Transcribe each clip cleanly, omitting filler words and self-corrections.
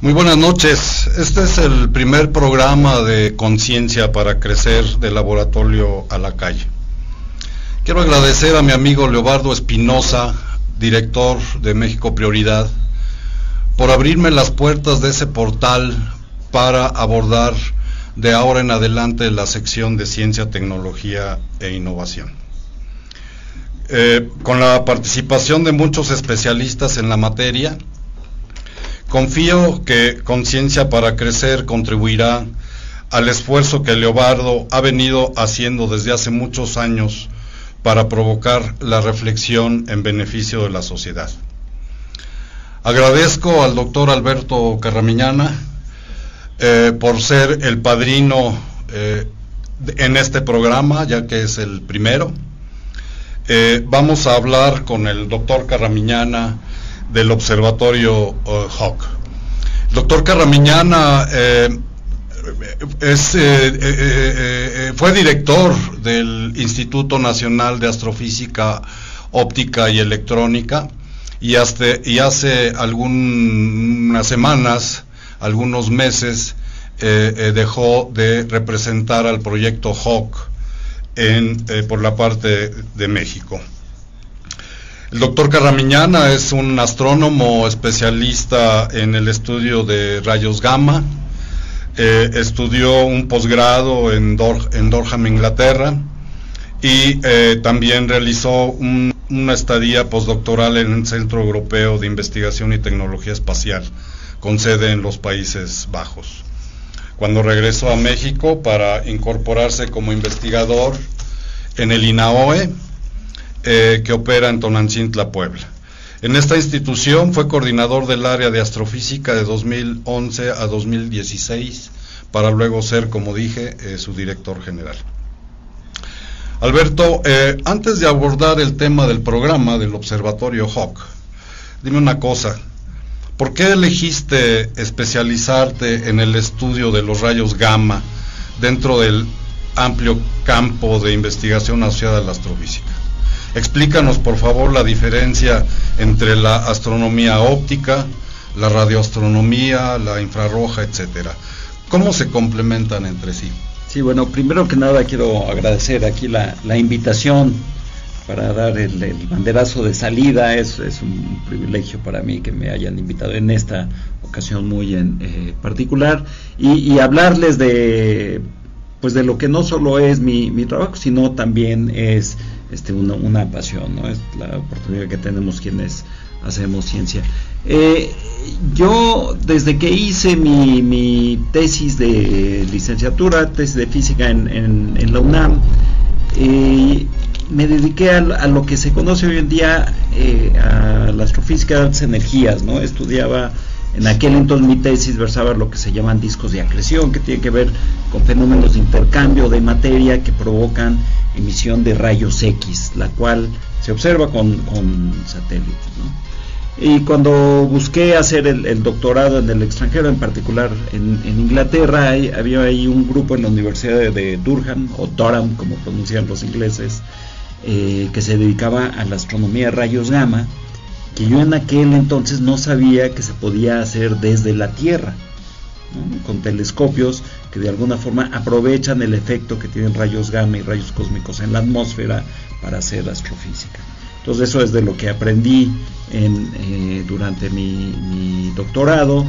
Muy buenas noches. Este es el primer programa de Conciencia para Crecer del Laboratorio a la Calle. Quiero agradecer a mi amigo Leobardo Espinosa, director de México Prioridad, por abrirme las puertas de ese portal para abordar de ahora en adelante la sección de Ciencia, Tecnología e Innovación. Con la participación de muchos especialistas en la materia, confío que Conciencia para Crecer contribuirá al esfuerzo que Leobardo ha venido haciendo desde hace muchos años para provocar la reflexión en beneficio de la sociedad. Agradezco al doctor Alberto Carramiñana por ser el padrino en este programa, ya que es el primero. Vamos a hablar con el doctor Carramiñana del Observatorio HOC. El doctor Carramiñana fue director del Instituto Nacional de Astrofísica Óptica y Electrónica y hace algunas semanas, algunos meses, dejó de representar al proyecto HOC por la parte de México. El doctor Carramiñana es un astrónomo especialista en el estudio de rayos gamma. Estudió un posgrado en Durham, Inglaterra, y también realizó una estadía postdoctoral en el Centro Europeo de Investigación y Tecnología Espacial, con sede en los Países Bajos. Cuando regresó a México para incorporarse como investigador en el INAOE, que opera en Tonantzintla, Puebla. En esta institución fue coordinador del área de astrofísica de 2011 a 2016, para luego ser, como dije, su director general. Alberto, antes de abordar el tema del programa del Observatorio HOC, dime una cosa, ¿por qué elegiste especializarte en el estudio de los rayos gamma dentro del amplio campo de investigación asociada a la astrofísica? Explícanos, por favor, la diferencia entre la astronomía óptica, la radioastronomía, la infrarroja, etcétera. ¿Cómo se complementan entre sí? Sí, bueno, primero que nada quiero agradecer aquí la invitación para dar el banderazo de salida. Es un privilegio para mí que me hayan invitado en esta ocasión muy en particular y hablarles de lo que no solo es mi trabajo, sino también es una pasión, ¿no? Es la oportunidad que tenemos quienes hacemos ciencia. Yo, desde que hice mi tesis de licenciatura, tesis de física en la UNAM, me dediqué a lo que se conoce hoy en día a la astrofísica de altas energías, ¿no? Estudiaba, en aquel entonces mi tesis versaba lo que se llaman discos de acreción, que tiene que ver con fenómenos de intercambio de materia que provocan emisión de rayos X, la cual se observa con satélites, ¿no? Y cuando busqué hacer el doctorado en el extranjero, en particular en Inglaterra, había ahí un grupo en la Universidad de Durham, o Durham como pronuncian los ingleses, que se dedicaba a la astronomía de rayos gamma, que yo en aquel entonces no sabía que se podía hacer desde la Tierra, ¿no? Con telescopios que de alguna forma aprovechan el efecto que tienen rayos gamma y rayos cósmicos en la atmósfera para hacer astrofísica. Entonces eso es de lo que aprendí durante mi doctorado,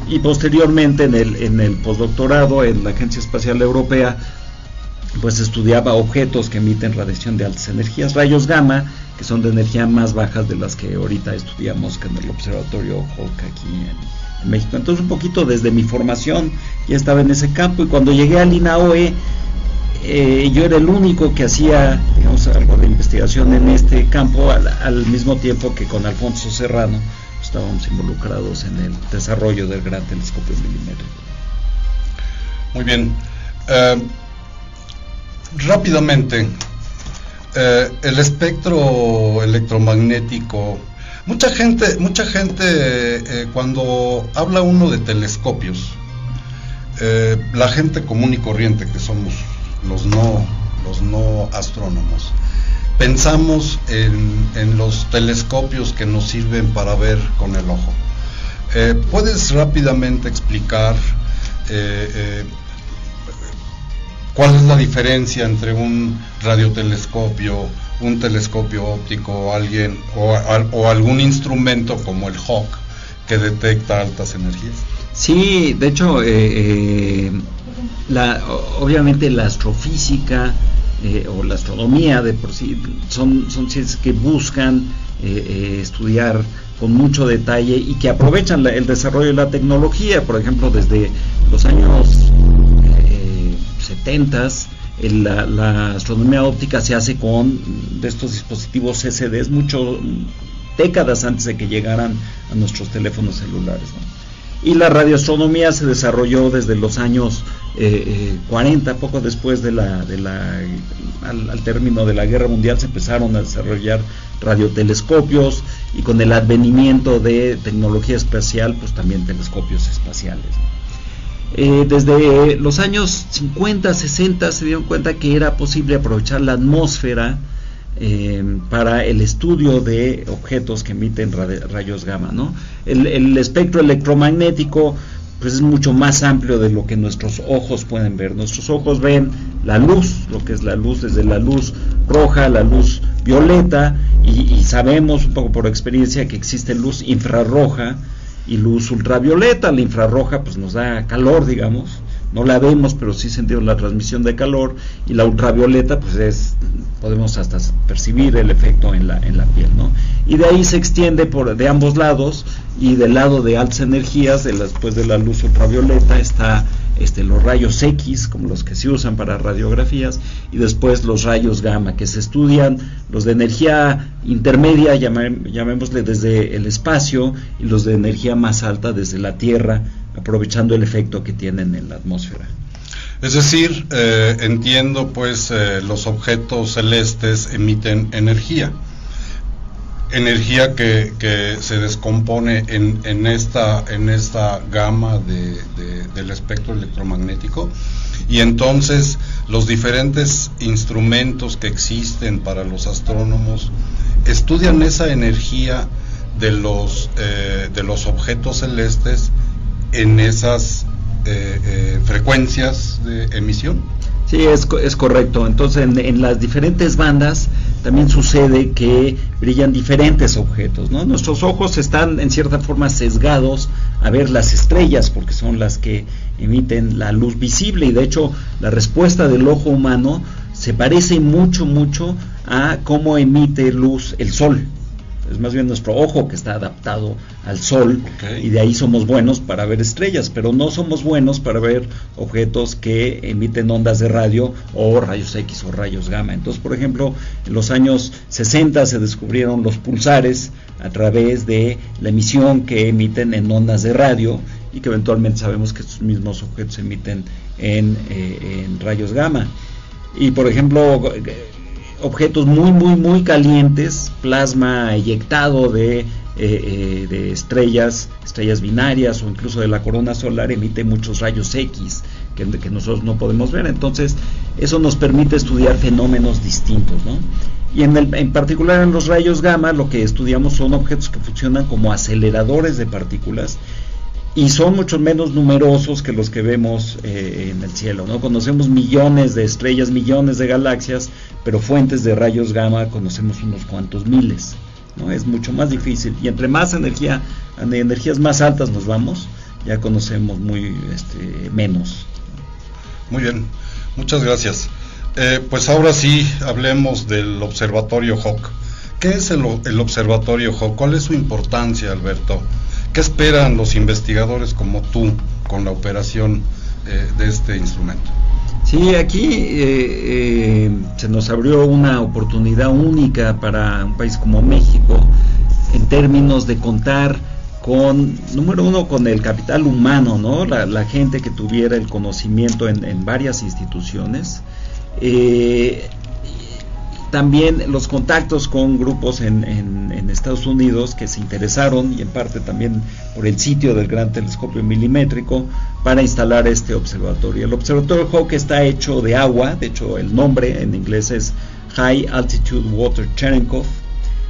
y posteriormente en el postdoctorado en la Agencia Espacial Europea, pues estudiaba objetos que emiten radiación de altas energías, rayos gamma, que son de energía más bajas de las que ahorita estudiamos en el Observatorio HOC aquí en México. Entonces un poquito desde mi formación ya estaba en ese campo, y cuando llegué al INAOE, yo era el único que hacía, digamos, algo de investigación en este campo, al mismo tiempo que con Alfonso Serrano estábamos involucrados en el desarrollo del gran telescopio milimétrico. Muy bien. Rápidamente, el espectro electromagnético, mucha gente cuando habla uno de telescopios, la gente común y corriente que somos los no astrónomos, pensamos en los telescopios que nos sirven para ver con el ojo. ¿Puedes rápidamente explicar cuál es la diferencia entre un radiotelescopio, un telescopio óptico o algún instrumento como el Hawk que detecta altas energías? Sí, de hecho, obviamente la astrofísica o la astronomía de por sí son ciencias que buscan estudiar con mucho detalle y que aprovechan el desarrollo de la tecnología. Por ejemplo, desde los años 70s, la astronomía óptica se hace con de estos dispositivos CCDs décadas antes de que llegaran a nuestros teléfonos celulares, ¿no? Y la radioastronomía se desarrolló desde los años 40, poco después al término de la Guerra Mundial se empezaron a desarrollar radiotelescopios, y con el advenimiento de tecnología espacial, pues también telescopios espaciales. Desde los años 50, 60 se dieron cuenta que era posible aprovechar la atmósfera para el estudio de objetos que emiten rayos gamma, ¿no? El espectro electromagnético pues es mucho más amplio de lo que nuestros ojos pueden ver. Nuestros ojos ven la luz, lo que es la luz, desde la luz roja, la luz violeta, y sabemos un poco por experiencia que existe luz infrarroja y luz ultravioleta. La infrarroja pues nos da calor, digamos, no la vemos, pero sí sentimos la transmisión de calor, y la ultravioleta pues podemos hasta percibir el efecto en la piel, ¿no? Y de ahí se extiende de ambos lados, y del lado de altas energías, después de la luz ultravioleta está los rayos X, como los que se usan para radiografías, y después los rayos gamma, que se estudian los de energía intermedia, llamémosle desde el espacio, y los de energía más alta desde la Tierra, aprovechando el efecto que tienen en la atmósfera. Es decir, entiendo pues los objetos celestes emiten energía que se descompone en esta gama del espectro electromagnético, y entonces los diferentes instrumentos que existen para los astrónomos estudian esa energía de los objetos celestes en esas frecuencias de emisión. Sí, es correcto. Entonces en las diferentes bandas también sucede que brillan diferentes objetos, ¿no? Nuestros ojos están en cierta forma sesgados a ver las estrellas, porque son las que emiten la luz visible, y de hecho la respuesta del ojo humano se parece mucho a cómo emite luz el sol. Es más bien nuestro ojo que está adaptado al sol, okay. Y de ahí somos buenos para ver estrellas, pero no somos buenos para ver objetos que emiten ondas de radio o rayos X o rayos gamma. Entonces, por ejemplo, en los años 60 se descubrieron los pulsares a través de la emisión que emiten en ondas de radio, y que eventualmente sabemos que estos mismos objetos emiten en rayos gamma. Y por ejemplo, objetos muy calientes, plasma eyectado de estrellas binarias, o incluso de la corona solar, emite muchos rayos X que nosotros no podemos ver. Entonces eso nos permite estudiar fenómenos distintos, ¿no? Y en particular en los rayos gamma lo que estudiamos son objetos que funcionan como aceleradores de partículas, y son mucho menos numerosos que los que vemos en el cielo, ¿no? Conocemos millones de estrellas, millones de galaxias, pero fuentes de rayos gamma conocemos unos cuantos miles, ¿no? Es mucho más difícil, y entre más energías más altas nos vamos, ya conocemos menos. Muy bien, muchas gracias. Pues ahora sí hablemos del observatorio Hawk. ¿Qué es el observatorio Hawk? ¿Cuál es su importancia, Alberto? ¿Qué esperan los investigadores como tú con la operación de este instrumento? Sí, aquí se nos abrió una oportunidad única para un país como México, en términos de contar con, número uno, con el capital humano, ¿no? La gente que tuviera el conocimiento en varias instituciones. También los contactos con grupos en Estados Unidos que se interesaron, y en parte también por el sitio del Gran Telescopio Milimétrico, para instalar este observatorio. El observatorio Hawk está hecho de agua, de hecho el nombre en inglés es High Altitude Water Cherenkov,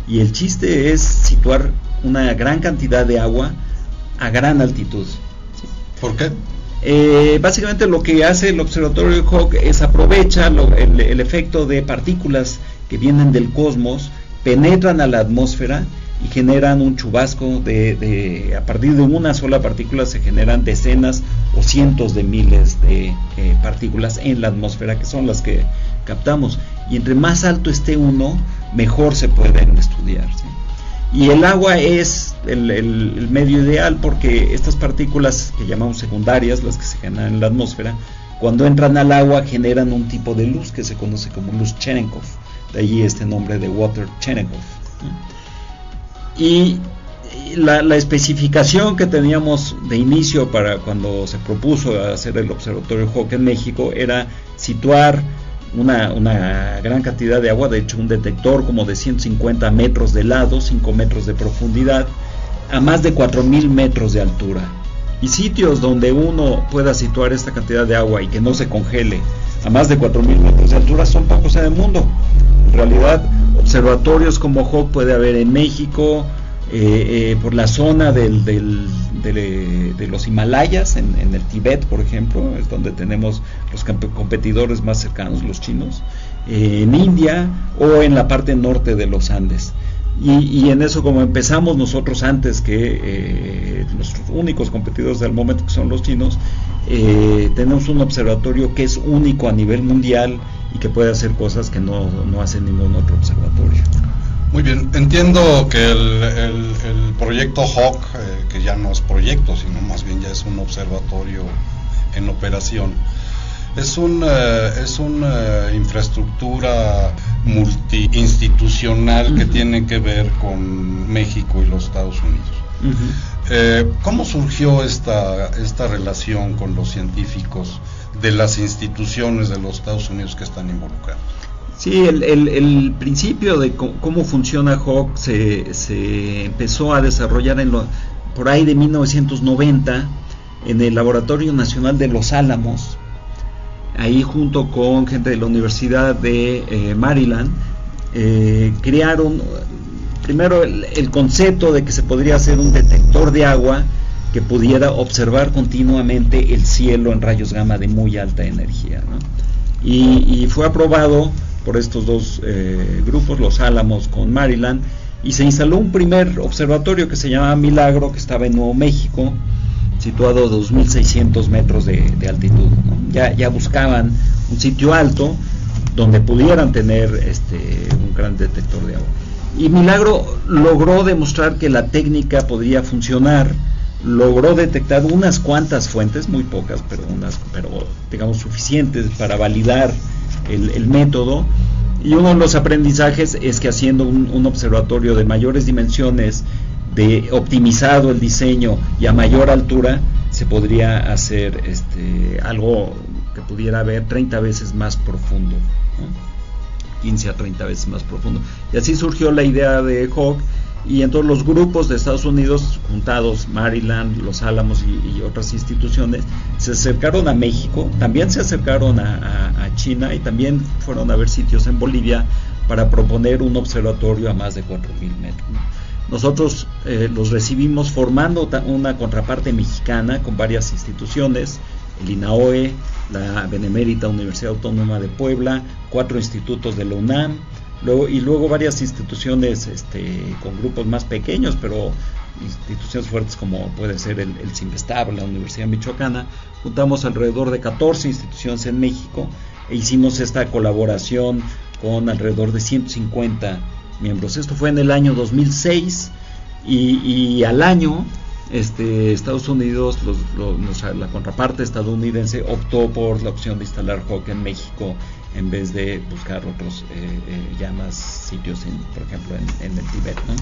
y el chiste es situar una gran cantidad de agua a gran altitud. ¿Por qué? Básicamente lo que hace el observatorio de Hawke es aprovecha el efecto de partículas que vienen del cosmos, penetran a la atmósfera y generan un chubasco a partir de una sola partícula se generan decenas o cientos de miles de partículas en la atmósfera, que son las que captamos, y entre más alto esté uno, mejor se pueden estudiar, ¿sí? Y el agua es el medio ideal, porque estas partículas que llamamos secundarias, las que se generan en la atmósfera, cuando entran al agua generan un tipo de luz que se conoce como luz Cherenkov, de allí este nombre de Water Cherenkov, ¿sí? Y la especificación que teníamos de inicio para cuando se propuso hacer el observatorio Hawke en México era situar una gran cantidad de agua, de hecho un detector como de 150 metros de lado, 5 metros de profundidad, a más de 4.000 metros de altura. Y sitios donde uno pueda situar esta cantidad de agua y que no se congele a más de 4.000 metros de altura son pocos en el mundo. En realidad, observatorios como Hawke puede haber en México, por la zona de los Himalayas, en el Tíbet, por ejemplo, es donde tenemos los competidores más cercanos, los chinos, en India o en la parte norte de los Andes. Y en eso, como empezamos nosotros antes que los únicos competidores del momento, que son los chinos, tenemos un observatorio que es único a nivel mundial y que puede hacer cosas que no hace ningún otro observatorio. Muy bien, entiendo que el proyecto Hawke, que ya no es proyecto, sino más bien ya es un observatorio en operación, es una infraestructura multiinstitucional que tiene que ver con México y los Estados Unidos. ¿Cómo surgió esta relación con los científicos de las instituciones de los Estados Unidos que están involucrados? Sí, el principio de cómo funciona Hawke se empezó a desarrollar por ahí de 1990 en el Laboratorio Nacional de Los Álamos, ahí junto con gente de la Universidad de Maryland. Crearon primero el concepto de que se podría hacer un detector de agua que pudiera observar continuamente el cielo en rayos gamma de muy alta energía, ¿no? Y fue aprobado por estos dos grupos, Los Álamos con Maryland, y se instaló un primer observatorio que se llamaba Milagro, que estaba en Nuevo México, situado a 2.600 metros de altitud, ¿no? Ya buscaban un sitio alto donde pudieran tener un gran detector de agua. Y Milagro logró demostrar que la técnica podría funcionar, logró detectar unas cuantas fuentes, muy pocas, pero digamos suficientes para validar el método. Y uno de los aprendizajes es que haciendo un observatorio de mayores dimensiones, de optimizado el diseño y a mayor altura, se podría hacer algo que pudiera ver 30 veces más profundo, ¿no? 15 a 30 veces más profundo. Y así surgió la idea de Hawke, y entonces los grupos de Estados Unidos juntados, Maryland, Los Álamos y otras instituciones, se acercaron a México, también se acercaron a China, y también fueron a ver sitios en Bolivia para proponer un observatorio a más de 4.000 metros, ¿no? Nosotros los recibimos formando una contraparte mexicana con varias instituciones, el INAOE, la Benemérita Universidad Autónoma de Puebla, 4 institutos de la UNAM, luego varias instituciones con grupos más pequeños, pero instituciones fuertes como puede ser el CIMBESTAB, la Universidad Michoacana. Juntamos alrededor de 14 instituciones en México e hicimos esta colaboración con alrededor de 150 miembros. Esto fue en el año 2006 y al año Estados Unidos, la contraparte estadounidense, optó por la opción de instalar Hawke en México en vez de buscar otros ya más sitios, por ejemplo en el Tíbet, ¿no?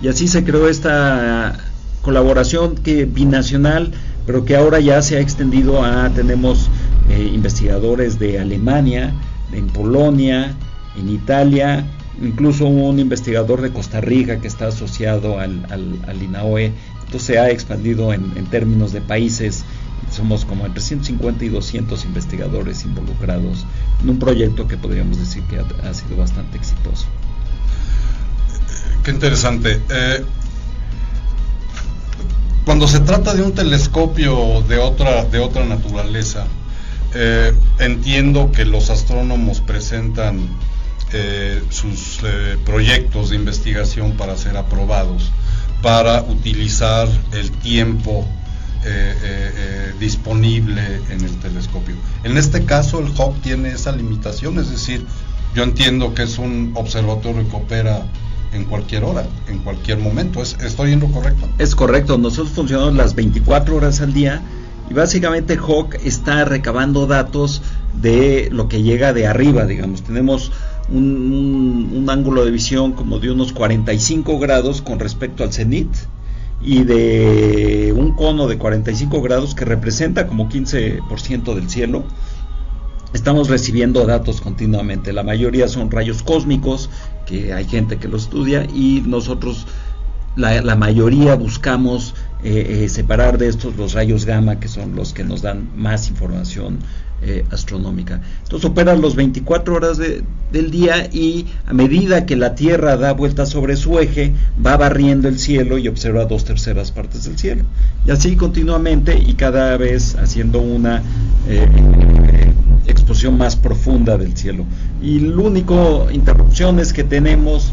Y así se creó esta colaboración binacional, pero que ahora ya se ha extendido tenemos investigadores de Alemania, en Polonia, en Italia, incluso un investigador de Costa Rica que está asociado al INAOE. Entonces se ha expandido en términos de países. Somos como entre 150 y 200 investigadores involucrados en un proyecto que podríamos decir que ha sido bastante exitoso. Qué interesante. Cuando se trata de un telescopio de otra naturaleza, entiendo que los astrónomos presentan sus proyectos de investigación para ser aprobados, para utilizar el tiempo disponible en el telescopio. En este caso el Hubble tiene esa limitación, es decir, yo entiendo que es un observatorio que opera en cualquier hora, en cualquier momento. ¿Estoy en lo correcto? Es correcto, nosotros funcionamos las 24 horas al día y básicamente Hawk está recabando datos de lo que llega de arriba, digamos. Tenemos un ángulo de visión como de unos 45 grados con respecto al cenit y de un cono de 45 grados que representa como 15% del cielo. Estamos recibiendo datos continuamente, la mayoría son rayos cósmicos, que hay gente que lo estudia, y nosotros, la mayoría buscamos separar de estos los rayos gamma, que son los que nos dan más información astronómica. Entonces opera los 24 horas del día, y a medida que la Tierra da vueltas sobre su eje, va barriendo el cielo y observa 2/3 partes del cielo. Y así continuamente, y cada vez haciendo una exposición más profunda del cielo. Y la única interrupciones que tenemos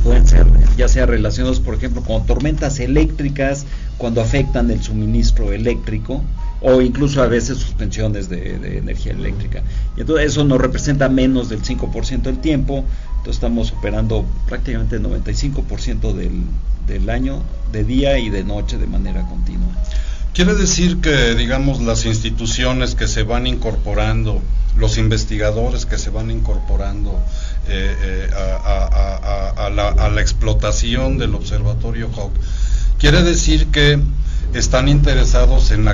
pueden ser ya sea relacionados, por ejemplo, con tormentas eléctricas, cuando afectan el suministro eléctrico, o incluso a veces suspensiones de energía eléctrica. Y entonces eso nos representa menos del 5% del tiempo. Entonces estamos operando prácticamente el 95% del año, de día y de noche, de manera continua. Quiere decir que, digamos, las instituciones que se van incorporando, los investigadores que se van incorporando a la explotación del observatorio Hubble, quiere decir que están interesados en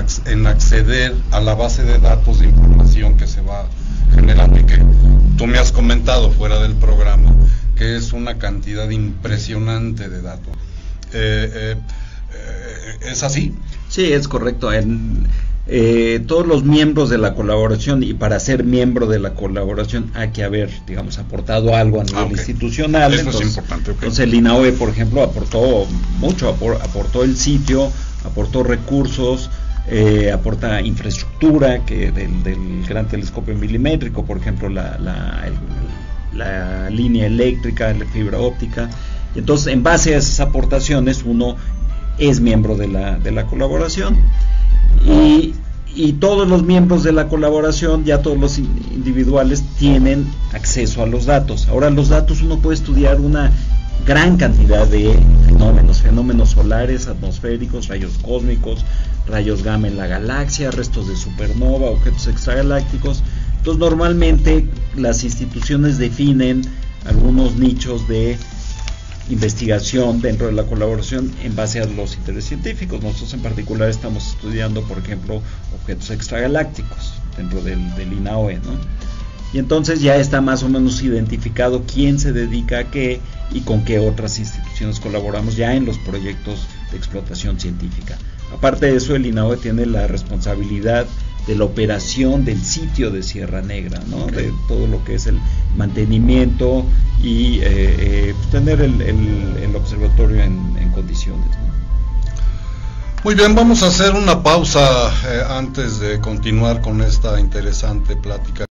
acceder a la base de datos de información que se va generando, y que tú me has comentado fuera del programa que es una cantidad impresionante de datos. ¿Es así? Sí, es correcto. Todos los miembros de la colaboración, y para ser miembro de la colaboración hay que haber, digamos, aportado algo a nivel institucional. Eso es importante. Entonces el INAOE, por ejemplo, aportó mucho, aportó el sitio, aportó recursos, aporta infraestructura que del gran telescopio milimétrico, por ejemplo, la línea eléctrica, la fibra óptica. Y entonces, en base a esas aportaciones, uno es miembro de la colaboración, y todos los miembros de la colaboración, ya todos los individuales, tienen acceso a los datos. Ahora, los datos uno puede estudiar una gran cantidad de fenómenos solares, atmosféricos, rayos cósmicos, rayos gamma en la galaxia, restos de supernova, objetos extragalácticos. Entonces, normalmente las instituciones definen algunos nichos de investigación dentro de la colaboración en base a los intereses científicos. Nosotros en particular estamos estudiando, por ejemplo, objetos extragalácticos dentro del INAOE, ¿no? Y entonces ya está más o menos identificado quién se dedica a qué y con qué otras instituciones colaboramos ya en los proyectos de explotación científica. Aparte de eso, el INAOE tiene la responsabilidad de la operación del sitio de Sierra Negra, ¿no? De todo lo que es el mantenimiento y tener el observatorio en condiciones, ¿no? Muy bien, vamos a hacer una pausa antes de continuar con esta interesante plática.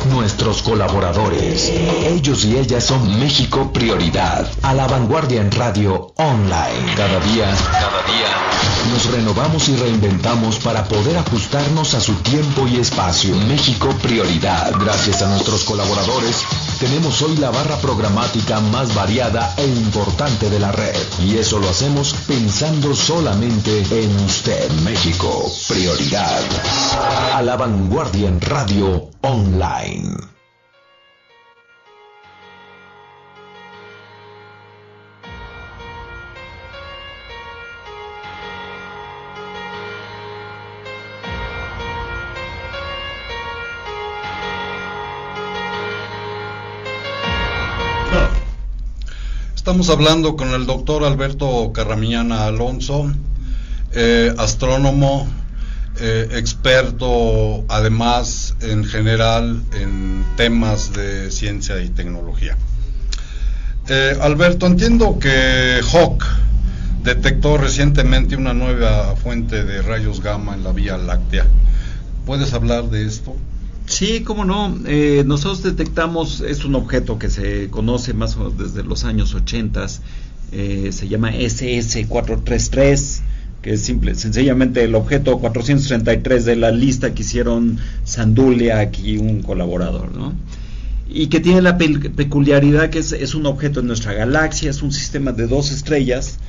nuestros colaboradores. Ellos y ellas son México Prioridad. A la vanguardia en radio online. Cada día nos renovamos y reinventamos para poder ajustarnos a su tiempo y espacio. México Prioridad. Gracias a nuestros colaboradores, tenemos hoy la barra programática más variada e importante de la red. Y eso lo hacemos pensando solamente en usted. México Prioridad. A la vanguardia en radio online. Estamos hablando con el doctor Alberto Carramiñana Alonso, astrónomo, experto además en general en temas de ciencia y tecnología. Alberto, entiendo que Hawk detectó recientemente una nueva fuente de rayos gamma en la Vía Láctea. ¿Puedes hablar de esto? Sí, cómo no. Nosotros detectamos, es un objeto que se conoce más o menos desde los años 80, se llama SS433, que es sencillamente el objeto 433 de la lista que hicieron Sanduliak y un colaborador, ¿no? Y que tiene la peculiaridad que es un objeto en nuestra galaxia, es un sistema de 2 estrellas,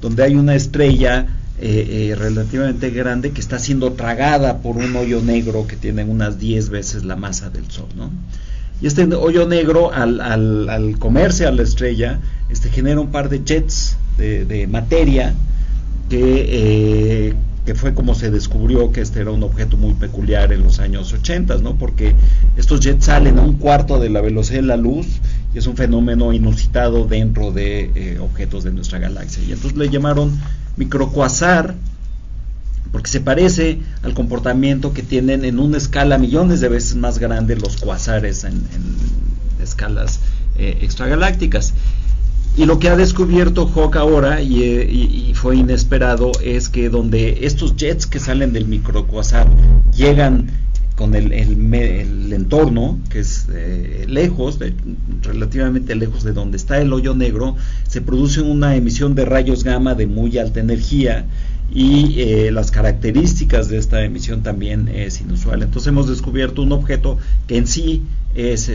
donde hay una estrella relativamente grande que está siendo tragada por un hoyo negro que tiene unas 10 veces la masa del Sol, ¿no? Y este hoyo negro al comerse a la estrella genera un par de jets de materia que fue como se descubrió que este era un objeto muy peculiar en los años 80, ¿no? Porque estos jets salen a 1/4 de la velocidad de la luz y es un fenómeno inusitado dentro de objetos de nuestra galaxia. Y entonces le llamaron microcuasar porque se parece al comportamiento que tienen en una escala millones de veces más grande los cuasares en escalas extragalácticas. Y lo que ha descubierto Hawk ahora, y fue inesperado, es que donde estos jets que salen del microcuasar llegan con el entorno, que es relativamente lejos de donde está el hoyo negro, se produce una emisión de rayos gamma de muy alta energía, y las características de esta emisión también es inusual. Entonces hemos descubierto un objeto que en sí es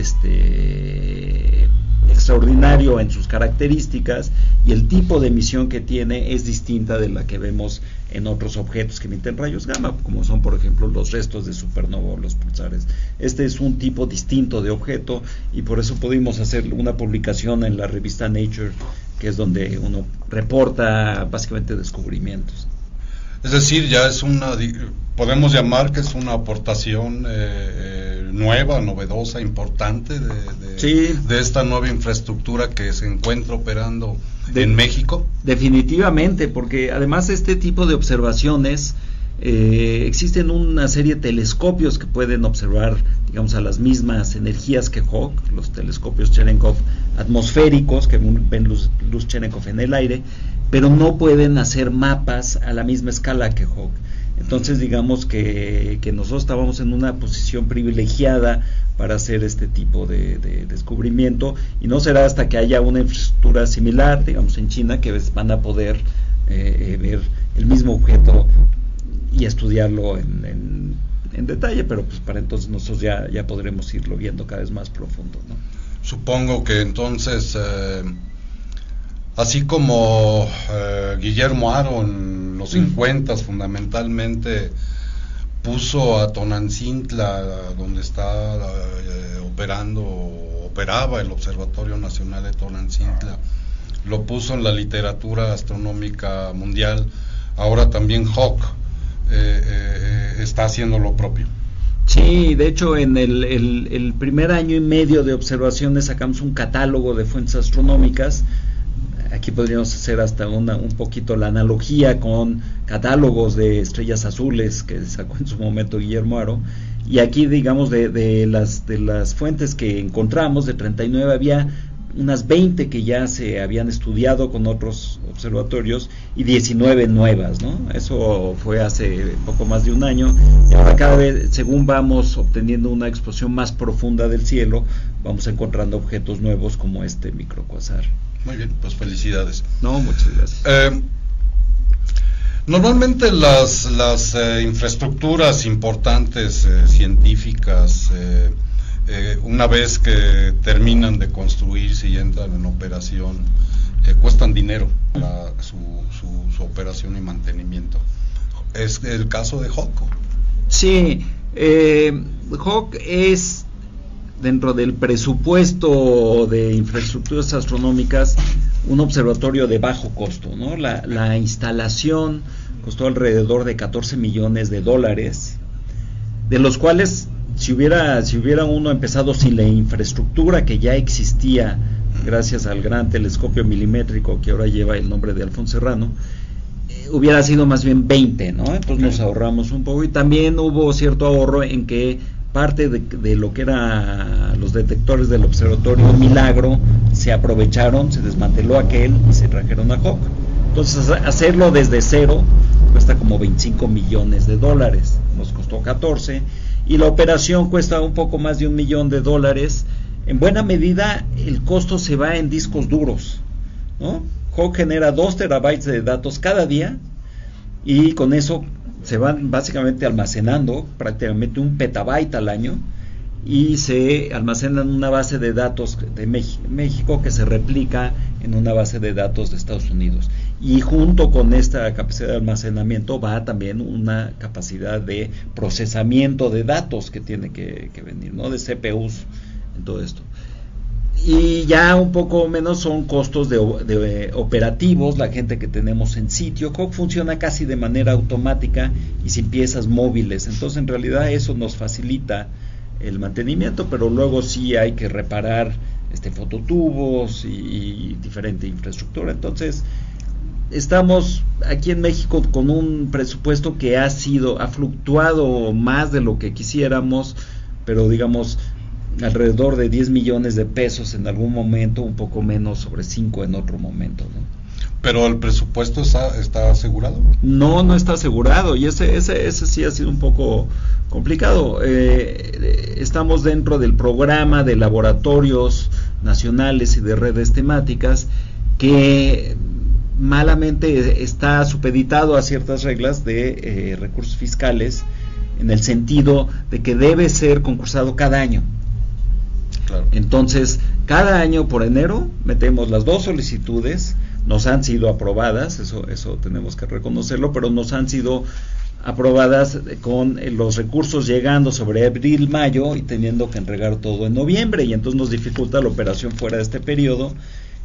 extraordinario en sus características, y el tipo de emisión que tiene es distinta de la que vemos en otros objetos que emiten rayos gamma, como son por ejemplo los restos de supernova o los pulsares. Este es un tipo distinto de objeto, y por eso pudimos hacer una publicación en la revista Nature, que es donde uno reporta básicamente descubrimientos. Es decir, ya es podemos llamar que es una aportación nueva, novedosa, importante de esta nueva infraestructura que se encuentra operando en México. Definitivamente, porque además este tipo de observaciones, existen una serie de telescopios que pueden observar, digamos, a las mismas energías que Hawk, los telescopios Cherenkov atmosféricos que ven luz Cherenkov en el aire, pero no pueden hacer mapas a la misma escala que Hawk. Entonces digamos que nosotros estábamos en una posición privilegiada para hacer este tipo de descubrimiento, y no será hasta que haya una infraestructura similar, digamos en China, que van a poder ver el mismo objeto y estudiarlo en detalle, pero pues para entonces nosotros ya podremos irlo viendo cada vez más profundo, ¿no? Supongo que entonces así como Guillermo Haro en los 50 fundamentalmente puso a Tonantzintla, donde está operaba el Observatorio Nacional de Tonantzintla, lo puso en la literatura astronómica mundial, ahora también Hawk está haciendo lo propio. Sí, de hecho en el primer año y medio de observaciones sacamos un catálogo de fuentes astronómicas. Aquí podríamos hacer hasta un poquito la analogía con catálogos de estrellas azules que sacó en su momento Guillermo Haro, y aquí digamos de las fuentes que encontramos, de 39 había unas 20 que ya se habían estudiado con otros observatorios y 19 nuevas, ¿no? Eso fue hace poco más de un año, y ahora cada vez, según vamos obteniendo una exposición más profunda del cielo, vamos encontrando objetos nuevos como este microcuasar. Muy bien, pues felicidades. No, muchas gracias. Normalmente las infraestructuras importantes científicas, una vez que terminan de construirse y entran en operación, cuestan dinero para su operación y mantenimiento. ¿Es el caso de HOC? Sí, HOC es, dentro del presupuesto de infraestructuras astronómicas, un observatorio de bajo costo, ¿no? La instalación costó alrededor de $14 millones, de los cuales si hubiera uno empezado sin la infraestructura que ya existía gracias al gran telescopio milimétrico que ahora lleva el nombre de Alfonso Serrano, hubiera sido más bien 20, ¿no? Entonces nos ahorramos un poco, y también hubo cierto ahorro en que parte de lo que eran los detectores del observatorio Milagro se aprovecharon, se desmanteló aquel y se trajeron a HOC. Entonces hacerlo desde cero cuesta como $25 millones, nos costó 14, y la operación cuesta un poco más de $1 millón. En buena medida el costo se va en discos duros, ¿no? HOC genera 2 terabytes de datos cada día, y con eso se van básicamente almacenando prácticamente 1 petabyte al año, y se almacena en una base de datos de México que se replica en una base de datos de Estados Unidos, y junto con esta capacidad de almacenamiento va también una capacidad de procesamiento de datos que tiene que venir, ¿no? De CPUs en todo esto. Y ya un poco menos son costos de operativos, la gente que tenemos en sitio. HOC funciona casi de manera automática y sin piezas móviles, entonces en realidad eso nos facilita el mantenimiento, pero luego sí hay que reparar fototubos y diferente infraestructura. Entonces estamos aquí en México con un presupuesto que ha fluctuado más de lo que quisiéramos, pero digamos alrededor de $10 millones en algún momento, un poco menos, sobre 5 en otro momento, ¿no? ¿Pero el presupuesto está asegurado? No está asegurado, y ese sí ha sido un poco complicado. Estamos dentro del programa de laboratorios nacionales y de redes temáticas, que malamente está supeditado a ciertas reglas de recursos fiscales, en el sentido de que debe ser concursado cada año. Claro. Entonces, cada año por enero metemos las 2 solicitudes, nos han sido aprobadas, eso tenemos que reconocerlo, pero nos han sido aprobadas con los recursos llegando sobre abril-mayo y teniendo que entregar todo en noviembre, y entonces nos dificulta la operación fuera de este periodo,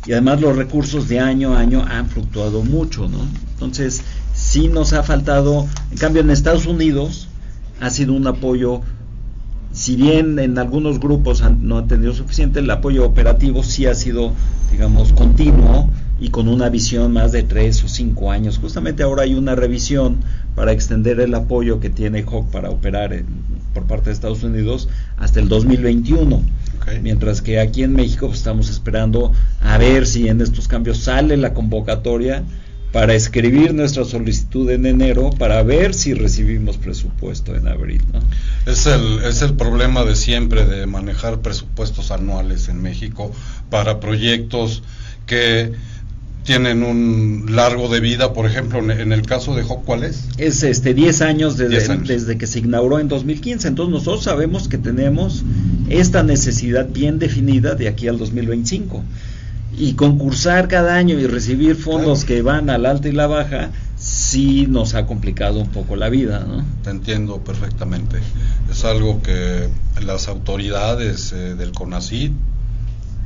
y además los recursos de año a año han fluctuado mucho, ¿no? Entonces sí nos ha faltado. En cambio, en Estados Unidos ha sido un apoyo, si bien en algunos grupos no han tenido suficiente, el apoyo operativo sí ha sido, digamos, continuo y con una visión más de 3 o 5 años. Justamente ahora hay una revisión para extender el apoyo que tiene HOC para operar por parte de Estados Unidos hasta el 2021. Okay. Mientras que aquí en México pues, estamos esperando a ver si en estos cambios sale la convocatoria para escribir nuestra solicitud en enero, para ver si recibimos presupuesto en abril, ¿no? Es el problema de siempre de manejar presupuestos anuales en México para proyectos que tienen un largo de vida. Por ejemplo, en el caso de HOC, ¿cuál es? Es 10 años desde que se inauguró en 2015. Entonces nosotros sabemos que tenemos esta necesidad bien definida de aquí al 2025. Y concursar cada año y recibir fondos, claro, que van al alta y la baja, sí nos ha complicado un poco la vida, ¿no? Te entiendo perfectamente. Es algo que las autoridades del CONACYT,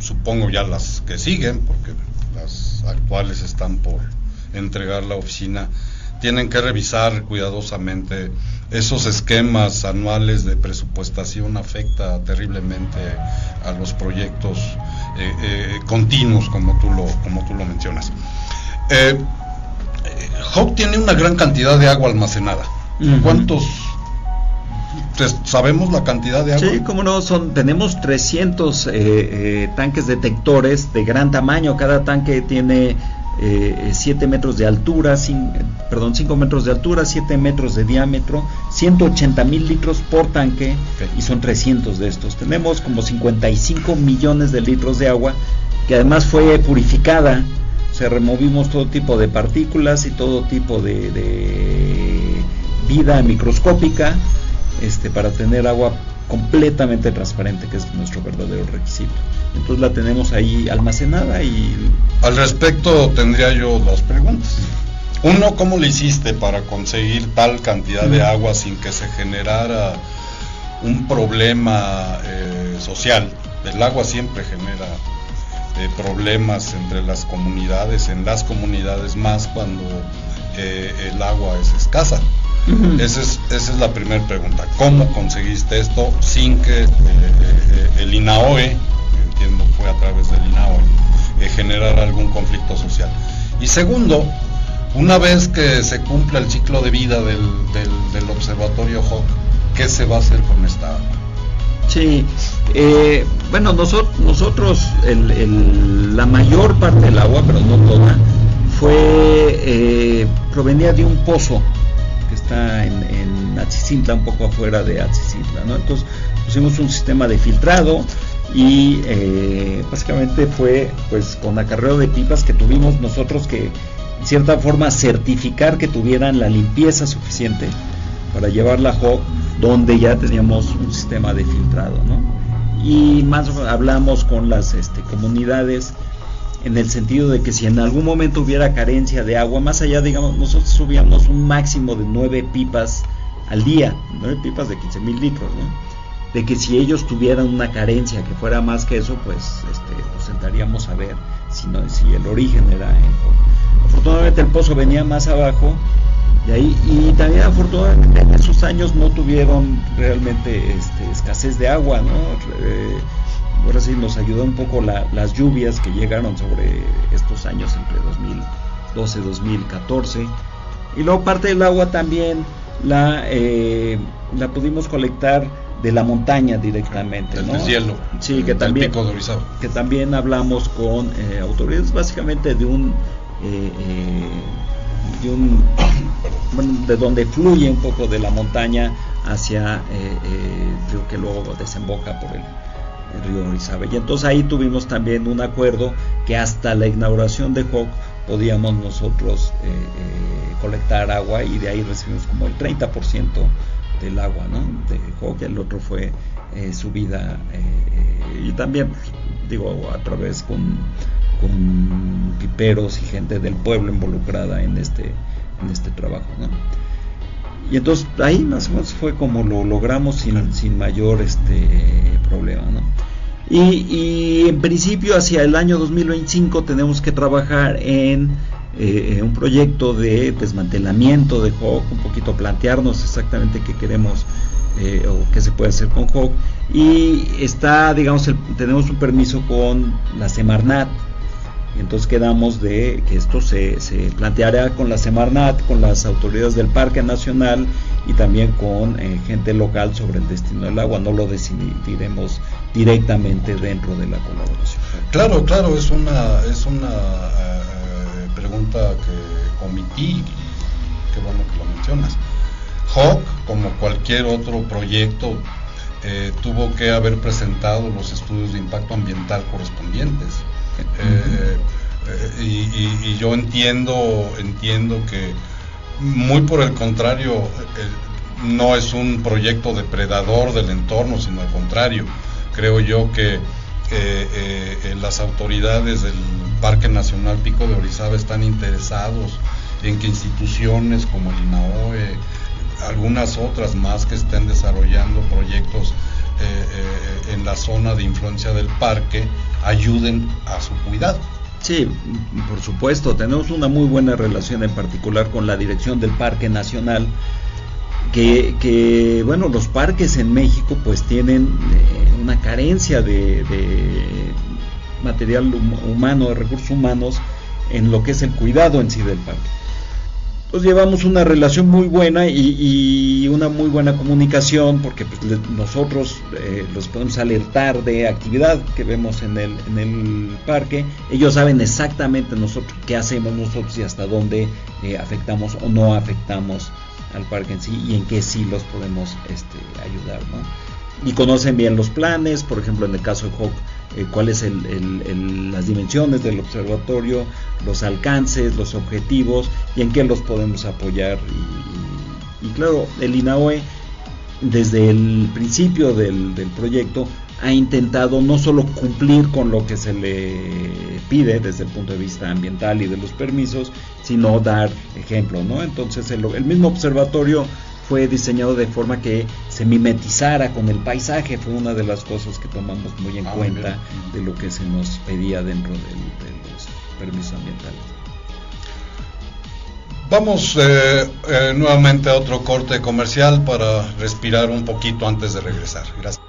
supongo ya las que siguen, porque las actuales están por entregar la oficina, tienen que revisar cuidadosamente esos esquemas anuales de presupuestación. Afecta terriblemente a los proyectos continuos, como tú lo mencionas. HOC tiene una gran cantidad de agua almacenada. Uh-huh. ¿Sabemos la cantidad de agua? Sí, cómo no, tenemos 300 tanques detectores de gran tamaño. Cada tanque tiene 7 metros de altura, 5 metros de altura, 7 metros de diámetro, 180,000 litros por tanque, y son 300 de estos. Tenemos como 55 millones de litros de agua, que además fue purificada. O sea, removimos todo tipo de partículas y todo tipo de vida microscópica, para tener agua completamente transparente, que es nuestro verdadero requisito. Entonces la tenemos ahí almacenada. Y al respecto tendría yo 2 preguntas. Uno, ¿cómo le hiciste para conseguir tal cantidad de agua sin que se generara un problema social? El agua siempre genera problemas entre las comunidades, en las comunidades más cuando el agua es escasa. Esa es la primera pregunta. ¿Cómo conseguiste esto sin que el INAOE, entiendo fue a través del INAOE, generar algún conflicto social? Y segundo, una vez que se cumpla el ciclo de vida del observatorio Hawk, ¿qué se va a hacer con esta agua? Sí, bueno, nosotros la mayor parte del agua, pero no toda, provenía de un pozo que está en Atzicintla, un poco afuera de Atzicintla, ¿no? Entonces pusimos un sistema de filtrado y básicamente fue pues con acarreo de pipas que tuvimos nosotros que en cierta forma certificar que tuvieran la limpieza suficiente para llevarla a Hawk, donde ya teníamos un sistema de filtrado, ¿no? Y más hablamos con las comunidades en el sentido de que si en algún momento hubiera carencia de agua, más allá, digamos, nosotros subíamos un máximo de 9 pipas al día, 9 pipas de 15,000 litros, ¿no? De que si ellos tuvieran una carencia que fuera más que eso, pues nos sentaríamos a ver si el origen era en Hawk. Afortunadamente el pozo venía más abajo, y también afortunadamente en esos años no tuvieron realmente escasez de agua, ¿no? Ahora sí nos ayudó un poco las lluvias que llegaron sobre estos años entre 2012 y 2014, y luego parte del agua también la pudimos colectar de la montaña directamente, del ¿no? deshielo, sí, que también Pico de Orizaba. Que también hablamos con autoridades básicamente de donde fluye un poco de la montaña hacia el río que luego desemboca por el río Orizaba. Y entonces ahí tuvimos también un acuerdo que hasta la inauguración de Hawk podíamos nosotros colectar agua, y de ahí recibimos como el 30% del agua, ¿no? De Hawk. El otro fue subida y también digo a través con piperos y gente del pueblo involucrada en este trabajo, ¿no? Y entonces ahí más o menos fue como lo logramos sin mayor problema, ¿no? Y en principio hacia el año 2025 tenemos que trabajar en un proyecto de desmantelamiento de Hawk, un poquito plantearnos exactamente qué queremos o qué se puede hacer con Hawk, y tenemos un permiso con la Semarnat. Y entonces quedamos de que esto se planteará con la Semarnat, con las autoridades del Parque Nacional y también con gente local sobre el destino del agua. No lo decidiremos directamente dentro de la colaboración. Claro, es una pregunta que omití, qué bueno que lo mencionas. Hawk, como cualquier otro proyecto, tuvo que haber presentado los estudios de impacto ambiental correspondientes. Y yo entiendo que muy por el contrario, no es un proyecto depredador del entorno, sino al contrario. Creo yo que las autoridades del Parque Nacional Pico de Orizaba están interesados en que instituciones como el INAOE, algunas otras más que estén desarrollando proyectos en la zona de influencia del parque, ayuden a su cuidado. Sí, por supuesto, tenemos una muy buena relación en particular con la dirección del Parque Nacional, que bueno, los parques en México pues tienen una carencia de material humano, de recursos humanos en lo que es el cuidado en sí del parque. pues llevamos una relación muy buena y una muy buena comunicación, porque pues, nosotros los podemos alertar de actividad que vemos en el parque. Ellos saben exactamente nosotros qué hacemos nosotros y hasta dónde afectamos o no afectamos al parque en sí, y en qué sí los podemos ayudar, ¿no? Y conocen bien los planes, por ejemplo en el caso de Hawk, cuáles las dimensiones del observatorio, los alcances, los objetivos y en qué los podemos apoyar. Y claro, el INAOE desde el principio del proyecto ha intentado no solo cumplir con lo que se le pide desde el punto de vista ambiental y de los permisos, sino dar ejemplo, ¿no? Entonces el mismo observatorio fue diseñado de forma que se mimetizara con el paisaje. Fue una de las cosas que tomamos muy en cuenta de lo que se nos pedía dentro de los permisos ambientales. Vamos nuevamente a otro corte comercial para respirar un poquito antes de regresar. Gracias.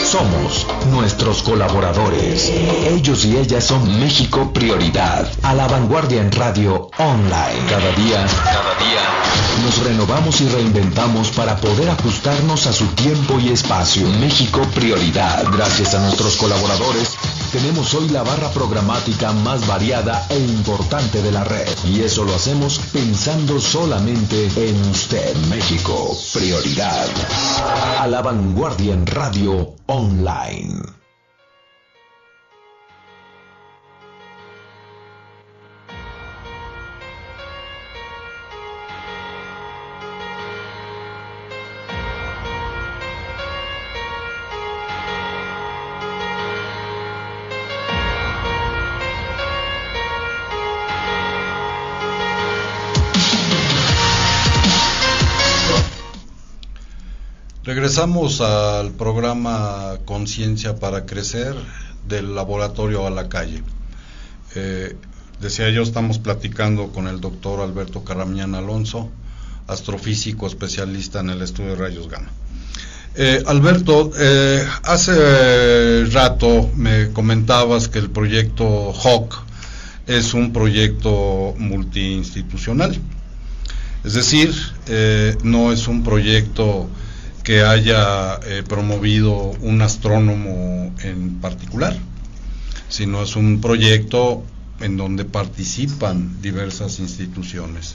Somos nuestros colaboradores. Ellos y ellas son México Prioridad. A la vanguardia en radio online. Cada día nos renovamos y reinventamos para poder ajustarnos a su tiempo y espacio. México Prioridad. Gracias a nuestros colaboradores, tenemos hoy la barra programática más variada e importante de la red. Y eso lo hacemos pensando solamente en usted. México Prioridad. A la vanguardia en radio online. Regresamos al programa Conciencia para Crecer del Laboratorio a la Calle. Decía yo, estamos platicando con el doctor Alberto Carramián Alonso, astrofísico especialista en el estudio de rayos gamma. Alberto, hace rato me comentabas que el proyecto HAWC es un proyecto multiinstitucional. Es decir, no es un proyecto que haya promovido un astrónomo en particular, sino es un proyecto en donde participan diversas instituciones.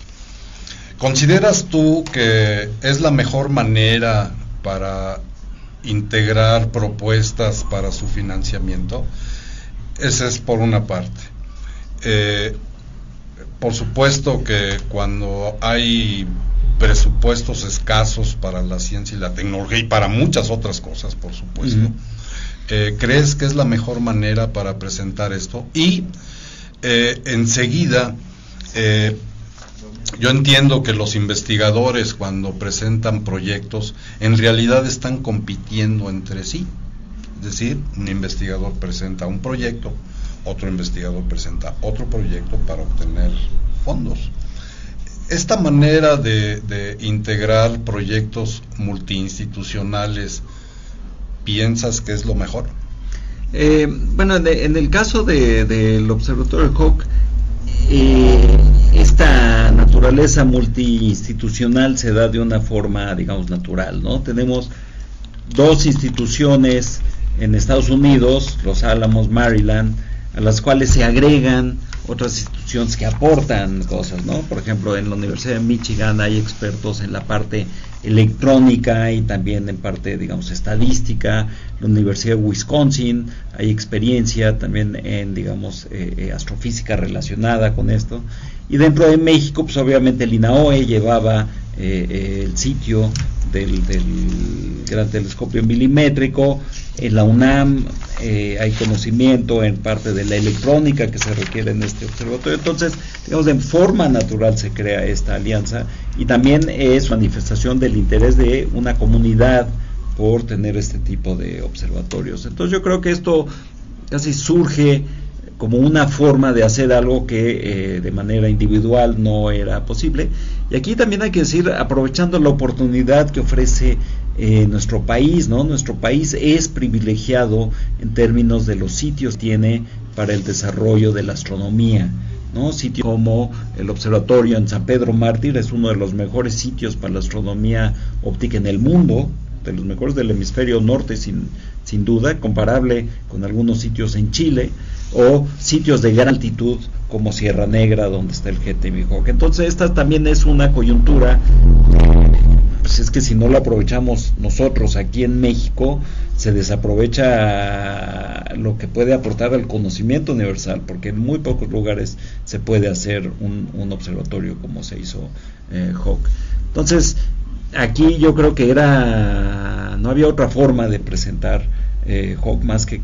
¿Consideras tú que es la mejor manera para integrar propuestas para su financiamiento? Esa es por una parte. Por supuesto que cuando hay presupuestos escasos para la ciencia y la tecnología y para muchas otras cosas, por supuesto, ¿crees que es la mejor manera para presentar esto? Y enseguida, yo entiendo que los investigadores, cuando presentan proyectos, en realidad están compitiendo entre sí. Es decir, un investigador presenta un proyecto, otro investigador presenta otro proyecto para obtener fondos. Esta manera de integrar proyectos multiinstitucionales, ¿piensas que es lo mejor? Bueno, en el caso del Observatorio Hawke, esta naturaleza multiinstitucional se da de una forma, digamos, natural, ¿no? Tenemos dos instituciones en Estados Unidos, Los Álamos, Maryland, a las cuales se agregan otras instituciones que aportan cosas, ¿no? Por ejemplo, en la Universidad de Michigan hay expertos en la parte electrónica y también en parte, digamos, estadística. La Universidad de Wisconsin hay experiencia también en, digamos, astrofísica relacionada con esto. Y dentro de México, pues obviamente el INAOE llevaba el sitio del Gran Telescopio Milimétrico. En la UNAM hay conocimiento en parte de la electrónica que se requiere en este observatorio. Entonces, digamos, de forma natural se crea esta alianza, y también es manifestación del interés de una comunidad por tener este tipo de observatorios. Entonces yo creo que esto casi surge como una forma de hacer algo que de manera individual no era posible. Y aquí también hay que decir, aprovechando la oportunidad que ofrece nuestro país, ¿no? Nuestro país es privilegiado en términos de los sitios que tiene para el desarrollo de la astronomía, ¿no? Sitios como el observatorio en San Pedro Mártir es uno de los mejores sitios para la astronomía óptica en el mundo, de los mejores del hemisferio norte sin duda, comparable con algunos sitios en Chile, o sitios de gran altitud como Sierra Negra, donde está el GTM Hawke. Entonces esta también es una coyuntura, pues es que si no la aprovechamos nosotros aquí en México, se desaprovecha lo que puede aportar al conocimiento universal, porque en muy pocos lugares se puede hacer un observatorio como se hizo Hawke. Entonces aquí yo creo que no había otra forma de presentar Hawke más que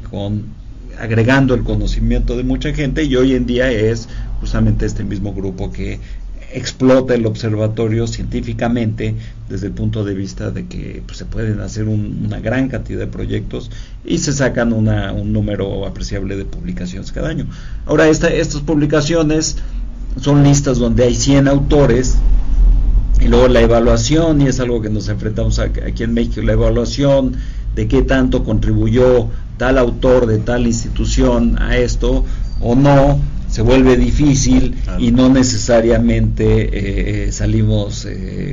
agregando el conocimiento de mucha gente, y hoy en día es justamente este mismo grupo que explota el observatorio científicamente desde el punto de vista de que pues, se pueden hacer una gran cantidad de proyectos y se sacan un número apreciable de publicaciones cada año. Ahora estas publicaciones son listas donde hay 100 autores, y luego la evaluación, y es algo que nos enfrentamos aquí en México, la evaluación de qué tanto contribuyó tal autor de tal institución a esto o no, se vuelve difícil, y no necesariamente salimos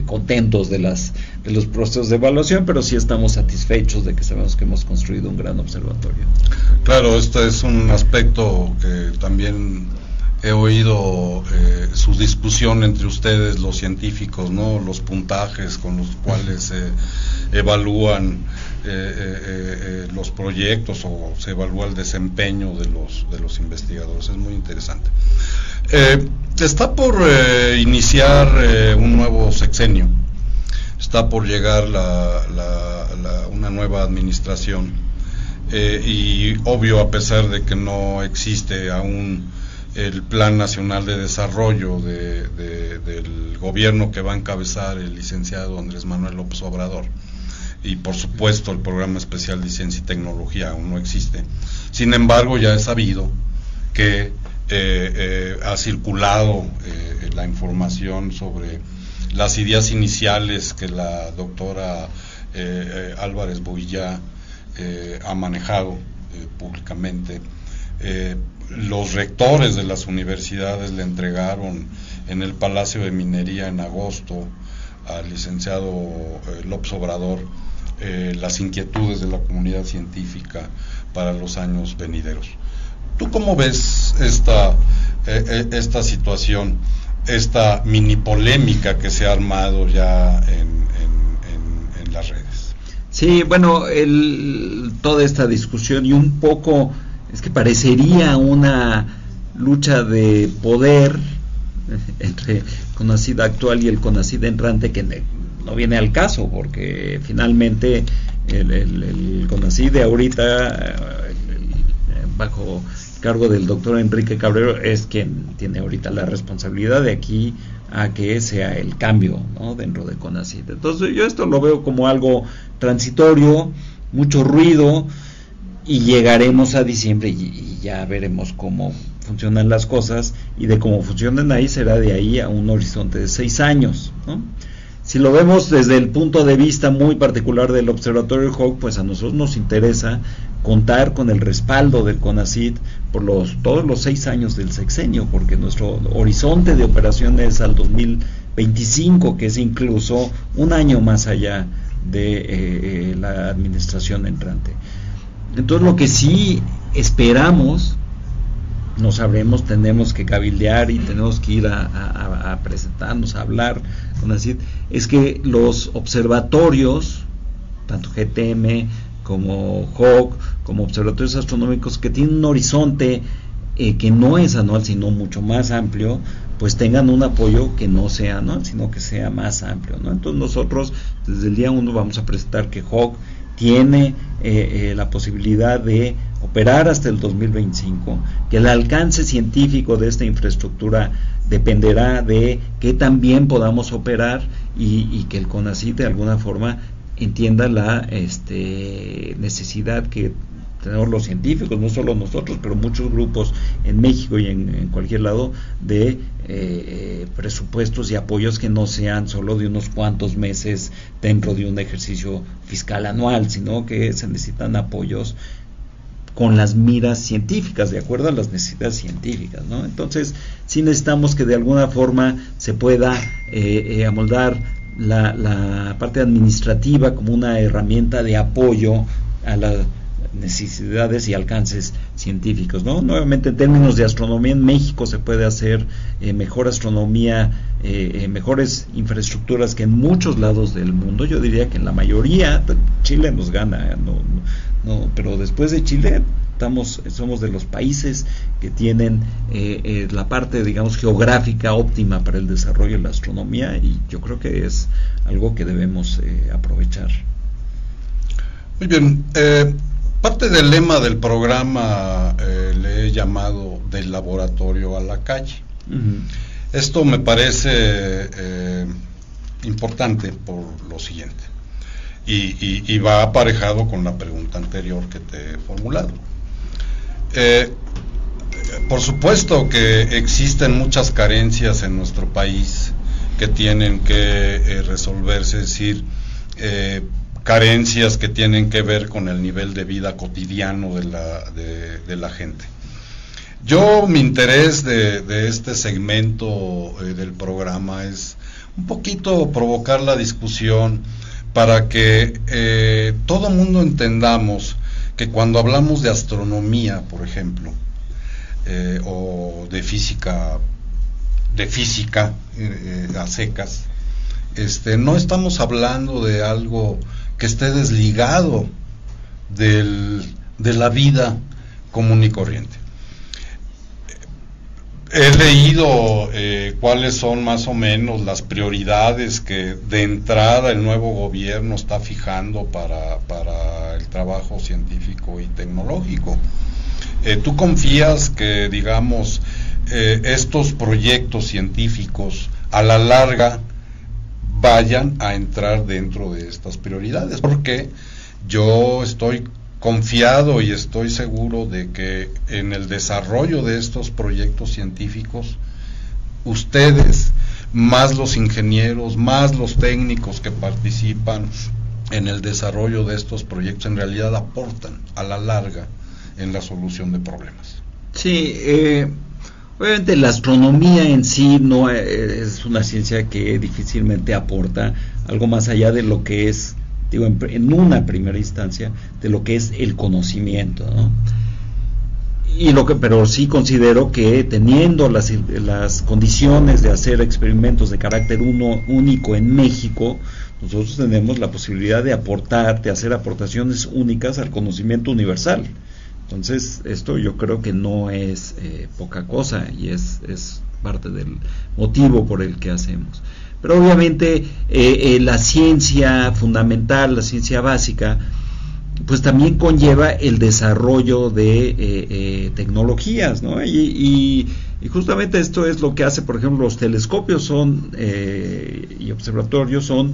contentos de los procesos de evaluación, pero sí estamos satisfechos de que sabemos que hemos construido un gran observatorio. Claro, este es un aspecto que también he oído su discusión entre ustedes, los científicos, ¿no? Los puntajes con los cuales se evalúan los proyectos o se evalúa el desempeño de los investigadores. Es muy interesante. Está por iniciar un nuevo sexenio, está por llegar una nueva administración, y obvio, a pesar de que no existe aún el Plan Nacional de Desarrollo del gobierno que va a encabezar el licenciado Andrés Manuel López Obrador, y por supuesto el Programa Especial de Ciencia y Tecnología aún no existe. Sin embargo, ya es sabido que ha circulado la información sobre las ideas iniciales que la doctora Álvarez Boilla ha manejado públicamente. los rectores de las universidades le entregaron en el Palacio de Minería en agosto al licenciado López Obrador las inquietudes de la comunidad científica para los años venideros. ¿Tú cómo ves esta situación, esta mini polémica que se ha armado ya en las redes? Sí, bueno, toda esta discusión y un poco es que parecería una lucha de poder entre CONACYT actual y el CONACYT entrante, que no viene al caso, porque finalmente el CONACYT de ahorita, bajo cargo del doctor Enrique Cabrero, es quien tiene ahorita la responsabilidad de aquí a que sea el cambio, ¿no?, dentro de CONACYT. Entonces yo esto lo veo como algo transitorio, mucho ruido, y llegaremos a diciembre y ya veremos cómo funcionan las cosas, y de cómo funcionan ahí será de ahí a un horizonte de 6 años, ¿no? Si lo vemos desde el punto de vista muy particular del Observatorio Hawk, pues a nosotros nos interesa contar con el respaldo del CONACYT por todos los 6 años del sexenio, porque nuestro horizonte de operaciones al 2025, que es incluso un año más allá de la administración entrante. Entonces lo que sí esperamos, no sabremos, tenemos que cabildear y tenemos que ir a presentarnos, a hablar con CONACYT, es que los observatorios, tanto GTM como HAWC, como observatorios astronómicos que tienen un horizonte que no es anual, sino mucho más amplio, pues tengan un apoyo que no sea anual, sino que sea más amplio, ¿no? Entonces nosotros desde el día 1 vamos a presentar que HAWC tiene la posibilidad de operar hasta el 2025, que el alcance científico de esta infraestructura dependerá de que también podamos operar, y que el CONACYT de alguna forma entienda la necesidad que tenemos los científicos, no solo nosotros, pero muchos grupos en México y en cualquier lado, de presupuestos y apoyos que no sean solo de unos cuantos meses dentro de un ejercicio fiscal anual, sino que se necesitan apoyos con las miras científicas, de acuerdo a las necesidades científicas, ¿no? Entonces, sí necesitamos que de alguna forma se pueda amoldar la parte administrativa como una herramienta de apoyo a las necesidades y alcances científicos, ¿no? Nuevamente, en términos de astronomía, en México se puede hacer mejor astronomía, mejores infraestructuras que en muchos lados del mundo. Yo diría que en la mayoría. Chile nos gana, no, pero después de Chile somos de los países que tienen la parte, digamos, geográfica óptima para el desarrollo de la astronomía, y yo creo que es algo que debemos aprovechar. Muy bien. Parte del lema del programa le he llamado del laboratorio a la calle. Uh-huh. Esto me parece importante por lo siguiente, y va aparejado con la pregunta anterior que te he formulado. Por supuesto que existen muchas carencias en nuestro país que tienen que resolverse, es decir, carencias que tienen que ver con el nivel de vida cotidiano de la gente. Mi interés de este segmento del programa es un poquito provocar la discusión para que todo mundo entendamos que cuando hablamos de astronomía, por ejemplo, o de física a secas, no estamos hablando de algo que esté desligado de la vida común y corriente. He leído cuáles son más o menos las prioridades que de entrada el nuevo gobierno está fijando para el trabajo científico y tecnológico. ¿Tú confías que, digamos, estos proyectos científicos a la larga vayan a entrar dentro de estas prioridades? Porque yo estoy confiado y estoy seguro de que en el desarrollo de estos proyectos científicos, ustedes, más los ingenieros, más los técnicos que participan en el desarrollo de estos proyectos, en realidad aportan a la larga en la solución de problemas. Sí, obviamente la astronomía en sí no es una ciencia que difícilmente aporta algo más allá de lo que es, digo, en una primera instancia, de lo que es el conocimiento, ¿no? Pero sí considero que teniendo las condiciones de hacer experimentos de carácter único en México, nosotros tenemos la posibilidad de hacer aportaciones únicas al conocimiento universal. Entonces, esto yo creo que no es poca cosa, y es parte del motivo por el que hacemos. Pero obviamente la ciencia fundamental, la ciencia básica, pues también conlleva el desarrollo de tecnologías, ¿no? Y justamente esto es lo que hace, por ejemplo, los telescopios y observatorios son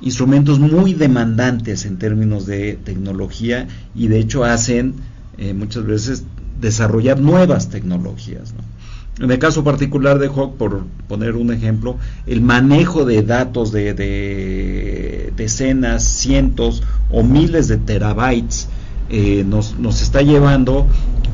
instrumentos muy demandantes en términos de tecnología, y de hecho hacen muchas veces desarrollar nuevas tecnologías, ¿no? En el caso particular de HAWC, por poner un ejemplo, el manejo de datos de decenas, cientos o miles de terabytes nos está llevando,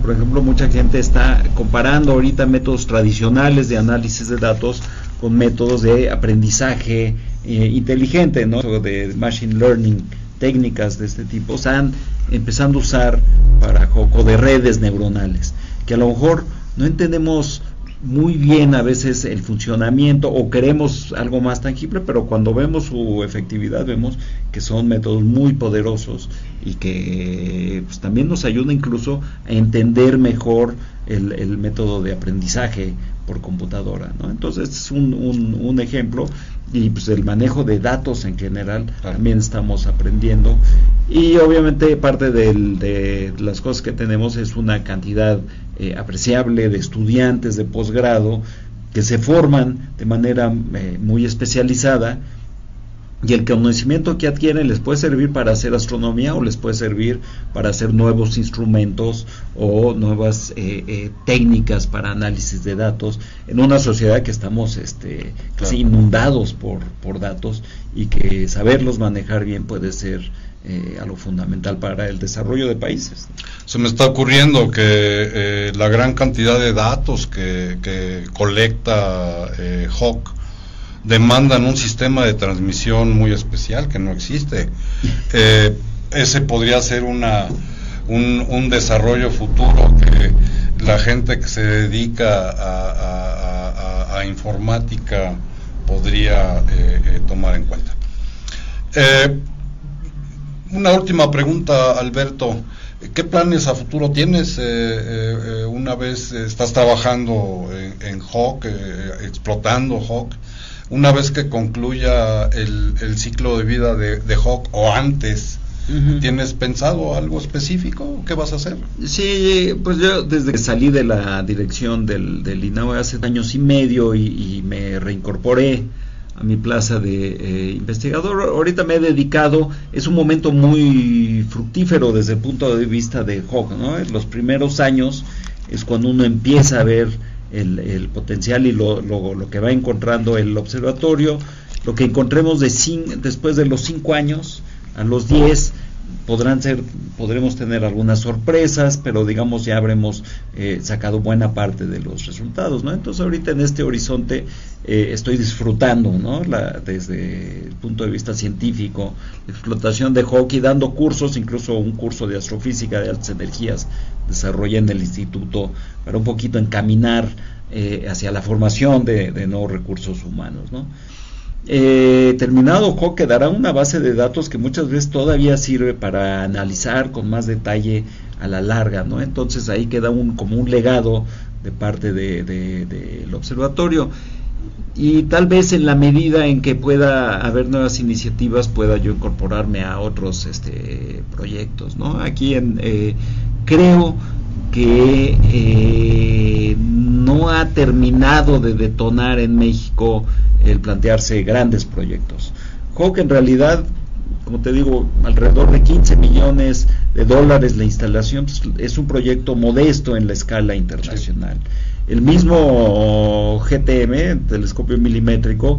por ejemplo, mucha gente está comparando ahorita métodos tradicionales de análisis de datos con métodos de aprendizaje inteligente, ¿no? De machine learning, técnicas de este tipo, están empezando a usar para HAWC, o de redes neuronales, que a lo mejor no entendemos muy bien a veces el funcionamiento, o queremos algo más tangible, pero cuando vemos su efectividad vemos que son métodos muy poderosos y que pues también nos ayuda incluso a entender mejor el método de aprendizaje por computadora, ¿no? Entonces es un ejemplo, y pues el manejo de datos en general también estamos aprendiendo, y obviamente parte de las cosas que tenemos es una cantidad apreciable de estudiantes de posgrado que se forman de manera muy especializada, y el conocimiento que adquieren les puede servir para hacer astronomía, o les puede servir para hacer nuevos instrumentos o nuevas técnicas para análisis de datos en una sociedad que estamos casi inundados por datos, y que saberlos manejar bien puede ser algo fundamental para el desarrollo de países. Se me está ocurriendo que la gran cantidad de datos que colecta HAWC demandan un sistema de transmisión muy especial que no existe. Ese podría ser un desarrollo futuro que la gente que se dedica a informática podría tomar en cuenta. Una última pregunta, Alberto. ¿Qué planes a futuro tienes? Una vez estás trabajando en HAWC, explotando HAWC, una vez que concluya el ciclo de vida de HAWC, o antes, ¿tienes pensado algo específico? ¿Qué vas a hacer? Sí, pues yo desde que salí de la dirección del INAHUE hace años y medio, y me reincorporé a mi plaza de investigador, ahorita me he dedicado, es un momento muy fructífero desde el punto de vista de HAWC, ¿no? En los primeros años es cuando uno empieza a ver el potencial y lo que va encontrando el observatorio. Lo que encontremos después de los 5 años, a los 10 podremos tener algunas sorpresas, pero digamos ya habremos sacado buena parte de los resultados, ¿no? Entonces ahorita en este horizonte estoy disfrutando, ¿no? Desde el punto de vista científico, la explotación de HAWC, y dando cursos, incluso un curso de astrofísica de altas energías desarrollé en el instituto para un poquito encaminar hacia la formación de nuevos recursos humanos, ¿no? Terminado HAWC quedará una base de datos que muchas veces todavía sirve para analizar con más detalle a la larga, ¿no? Entonces ahí queda como un legado de parte del observatorio, y tal vez en la medida en que pueda haber nuevas iniciativas pueda yo incorporarme a otros proyectos, ¿no? Aquí creo que no ha terminado de detonar en México el plantearse grandes proyectos. HAWC en realidad, como te digo, alrededor de $15 millones la instalación, pues, es un proyecto modesto en la escala internacional. El mismo GTM, el telescopio milimétrico,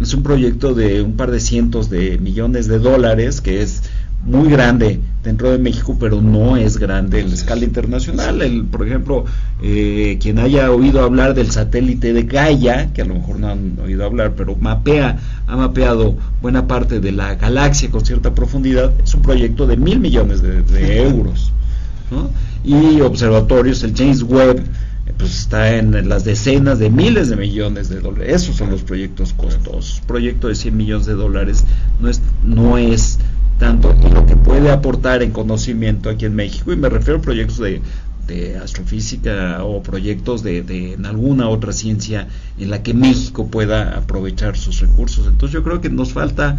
es un proyecto de un par de cientos de millones de dólares, que es muy grande dentro de México, pero no es grande en la escala internacional. Por ejemplo, quien haya oído hablar del satélite de Gaia, que a lo mejor no han oído hablar, pero ha mapeado buena parte de la galaxia con cierta profundidad, es un proyecto de 1,000 millones de euros, ¿no? Y observatorios, el James Webb, pues está en las decenas de miles de millones de dólares. Esos son los proyectos costosos. Un proyecto de 100 millones de dólares no es tanto, y lo que puede aportar en conocimiento aquí en México, y me refiero a proyectos de astrofísica o proyectos de en alguna otra ciencia en la que México pueda aprovechar sus recursos. Entonces yo creo que nos falta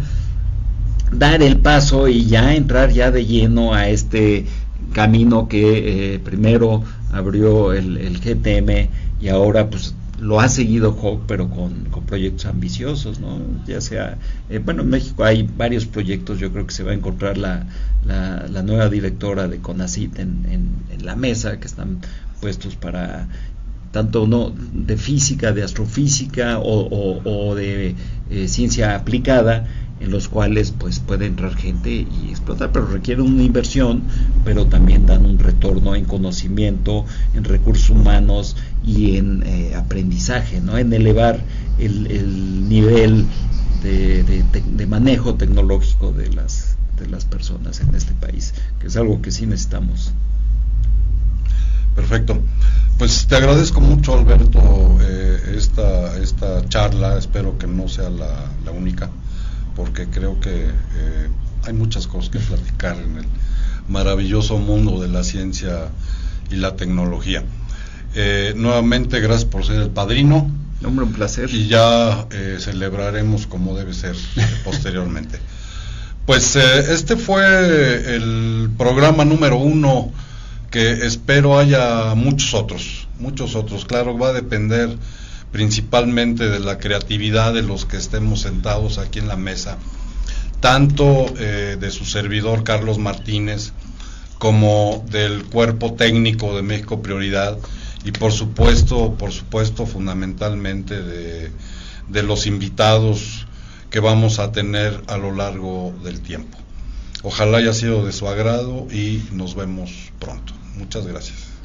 dar el paso y ya entrar ya de lleno a este camino que primero abrió el GTM y ahora pues lo ha seguido Hawk, pero con proyectos ambiciosos, ¿no? Ya sea, bueno, en México hay varios proyectos. Yo creo que se va a encontrar la nueva directora de CONACYT en la mesa, que están puestos para tanto de física, de astrofísica o de ciencia aplicada, en los cuales pues puede entrar gente y explotar, pero requiere una inversión, pero también dan un retorno en conocimiento, en recursos humanos y en aprendizaje, ¿no? En elevar el nivel de manejo tecnológico de las personas en este país, que es algo que sí necesitamos. Perfecto. Pues te agradezco mucho, Alberto, esta charla. Espero que no sea la única, porque creo que hay muchas cosas que platicar en el maravilloso mundo de la ciencia y la tecnología. Nuevamente, gracias por ser el padrino. Hombre, un placer. Y ya celebraremos como debe ser posteriormente. Pues este fue el programa número 1, que espero haya muchos otros. Claro, va a depender principalmente de la creatividad de los que estemos sentados aquí en la mesa, tanto de su servidor Carlos Martínez, como del cuerpo técnico de México Prioridad, y por supuesto fundamentalmente de los invitados que vamos a tener a lo largo del tiempo. Ojalá haya sido de su agrado y nos vemos pronto. Muchas gracias.